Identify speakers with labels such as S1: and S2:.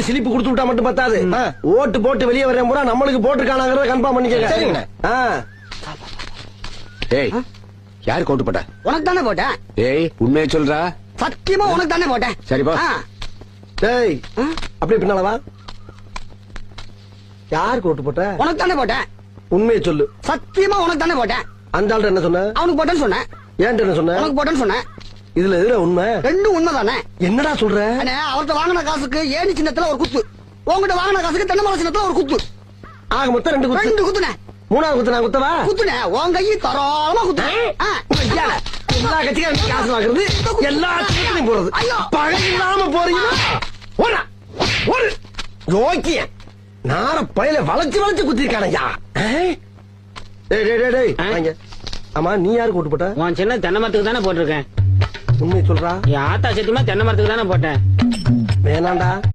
S1: சிலிப்பு கொடுத்து விட்டா மட்டும் பத்தாது. ஓட்டு போட்டு வெளியே வரேன் பூரா நம்மளுக்கு போட்டுருக்கானாங்கிறத கன்ஃபார்ம் பண்ணிக்கங்க.
S2: சரிங்க.
S3: ஏய், யாருக்கு ஓட்டு போட்ட?
S2: உனக்கு தானே போட்டேன்.
S3: ஏய், உண்மையை சொல்றா.
S2: சத்தியமா உனக்கு தானே போட்டேன்.
S3: சரிப்பா.
S1: டேய், அப்படியே பின்னால வா. யாருக்கு ஓட்டு போட்ட?
S2: உனக்கு தானே போட்டேன்.
S1: உண்மையை சொல்லு.
S2: சத்தியமா உனக்கு தானே போட்டேன்.
S1: அந்த ஆள்கிட்ட என்ன சொன்ன?
S2: அவனுக்கு போட்டேன்னு சொன்னேன்.
S1: ஏன்ட்ட என்ன சொன்ன?
S2: உனக்கு போட்டேன்னு சொன்னேன்.
S1: இதுல எதுல உண்மை?
S2: ரெண்டும் உண்மைதானே.
S1: என்னடா சொல்ற?
S2: அவர்கிட்ட வாங்கின காசுக்கு ஏணி சின்னத்துல ஒரு குத்து, உங்ககிட்ட வாங்கின காசுக்கு தென்னமலை சின்னத்துல ஒரு குத்து.
S1: ஆக மொத்தம் 2 குத்து.
S2: 2 குத்துனே.
S1: மூணாவது குத்து நான் குத்தவா?
S2: குத்துனே. உன் கையை தரோளமா குத்துனே.
S1: எல்லா கட்சிக்காரும் காசு வாங்குறது, எல்லா கட்சியும் போறது. பகை இல்லாம போறீங்க. ஓடா ஒரு யோக்கிய நார பயில வளைச்சு வளைச்சு குத்திருக்கானையா. ஆமா, நீ யாருக்கு ஓட்டு போட்ட?
S4: உன் சின்ன தென்னை மரத்துக்கு தானே போட்டிருக்கேன்.
S1: உண்மையை சொல்றா.
S4: என் ஆத்தா சத்தியமா தென்னை மரத்துக்கு தானே போட்டேன்.
S1: வேணாண்டா.